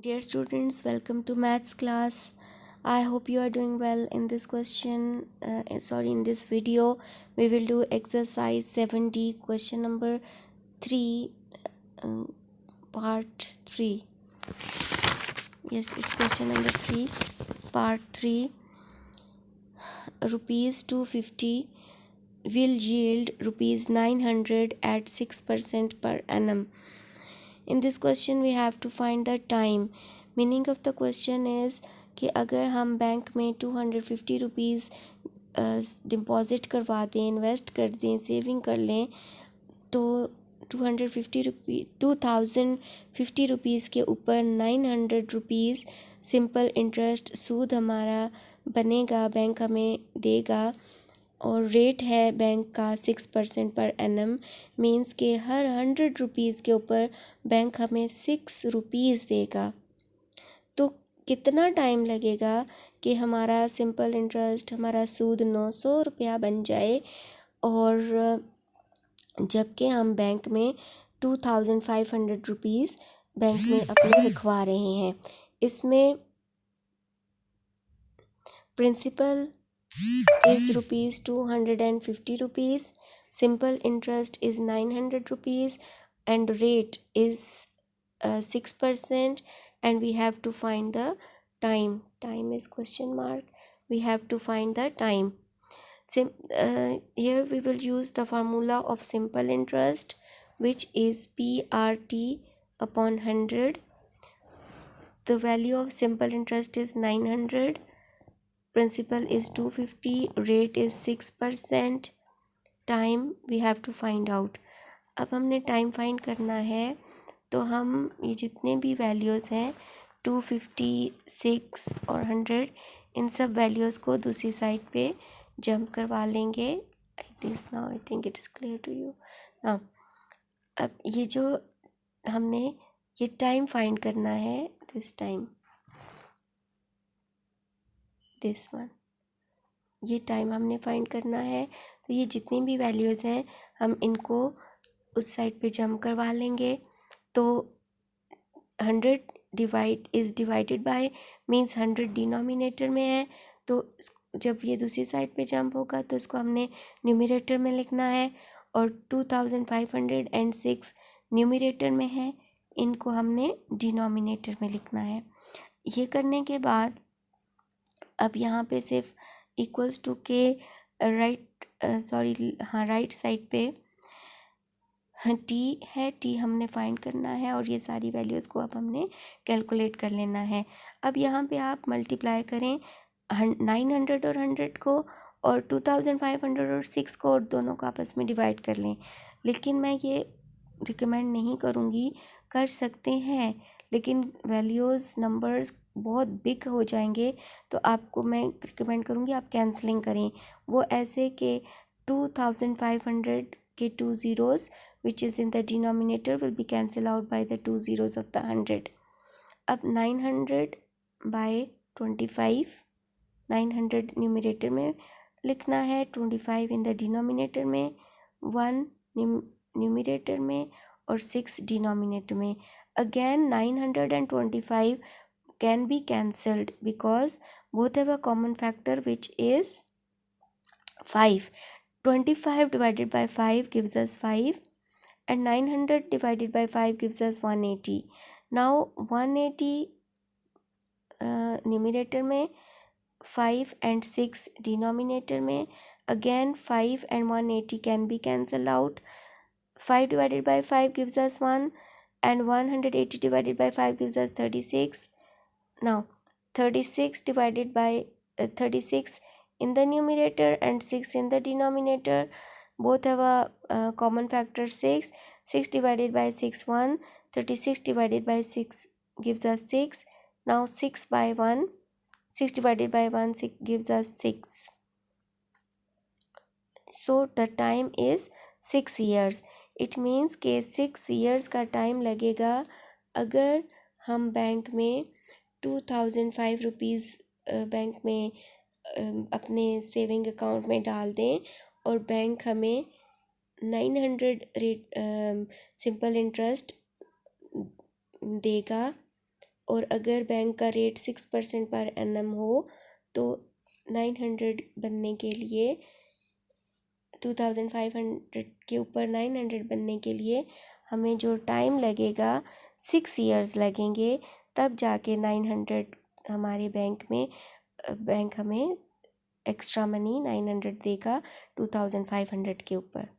Dear students, welcome to maths class. I hope you are doing well. In this in this video, we will do exercise 7D, question number 3, part 3. Yes, it's question number 3, part 3. Rupees 250 will yield rupees 900 at 6% per annum. In this question we have to find the time. Meaning of the question is कि अगर हम bank में 250 rupees deposit करवा दें, invest कर दें, saving कर लें, तो 2050 रुपीज़ के ऊपर 900 रुपीज़ सिंपल इंटरेस्ट सूद हमारा बनेगा, बैंक हमें देगा। और रेट है बैंक का 6% पर एनम। मीन्स के हर 100 रुपीज़ के ऊपर बैंक हमें 6 रुपीज़ देगा। तो कितना टाइम लगेगा कि हमारा सिंपल इंटरेस्ट, हमारा सूद 900 रुपया बन जाए, और जबकि हम बैंक में 2500 रुपीज़ बैंक में अपने लिखवा रहे हैं। इसमें principal is rupees 250 rupees, simple interest is 900 rupees, and rate is 6%, and we have to find the time. Time is question mark. We have to find the time. Here we will use the formula of simple interest, which is PRT upon 100. The value of simple interest is 900. Principal is 250, rate is 6%, time we have to find out. अब हमने time find करना है, तो हम ये जितने भी values हैं 250, 6 और 100, इन सब वैल्यूज़ को दूसरी साइड पे जंप करवा लेंगे। I think it is clear to you now. अब ये जो हमने ये टाइम फाइंड करना है, दिस वन, ये टाइम हमने फाइंड करना है। तो ये जितनी भी वैल्यूज़ हैं हम इनको उस साइड पे जंप करवा लेंगे। तो 100 डिवाइडेड बाय मीन्स 100 डिनोमिनेटर में है, तो जब ये दूसरी साइड पे जंप होगा तो इसको हमने न्यूमरेटर में लिखना है, और 2506 न्यूमरेटर में है, इनको हमने डिनोमिनेटर में लिखना है। ये करने के बाद अब यहाँ पे सिर्फ इक्वल्स टू के राइट साइड पे टी है, टी हमने फाइंड करना है, और ये सारी वैल्यूज़ को अब हमने कैलकुलेट कर लेना है। अब यहाँ पे आप मल्टीप्लाई करें 900 और 100 को, और 2500 और 6 को, और दोनों को आपस में डिवाइड कर लें। लेकिन मैं ये रिकमेंड नहीं करूँगी, कर सकते हैं, लेकिन वैल्यूज़ नंबर्स बहुत बिग हो जाएंगे, तो आपको मैं रिकमेंड करूँगी आप कैंसलिंग करें। वो ऐसे कि 2500 के 2 zeros which is in the denominator will be cancelled out by the 2 zeros of the 100. अब 900 by 25, 900 न्यूमरेटर में लिखना है, 25 इन द डिनोमिनेटर में, 1 न्यूमरेटर में और 6 डिनोमिनेटर में। Again 900 and 25 can be cancelled because both have a common factor which is 5. 25 divided by 5 gives us 5, and 900 divided by 5 gives us 180. Now 180 numerator में, 5 and 6 denominator में, again 5 and 180 can be cancelled out. 5 divided by 5 gives us 1, and 180 divided by 5 gives us 36. Now 36 divided by 36 in the numerator and 6 in the denominator, both have a common factor 6. 6 divided by 6 1, 36 divided by 6 gives us 6. Now 6 by 1, 6 divided by 1 gives us 6. So the time is 6 years. It means कि 6 years का time लगेगा अगर हम bank में 2005 rupees bank में अपने saving account में डाल दें, और बैंक हमें 900 रेट सिंपल इंटरेस्ट देगा, और अगर बैंक का रेट 6% पर एनम हो तो 900 बनने के लिए 2500 के ऊपर 900 बनने के लिए हमें जो टाइम लगेगा 6 इयर्स लगेंगे, तब जाके 900 हमारे बैंक हमें एक्स्ट्रा मनी 900 देगा 2500 के ऊपर।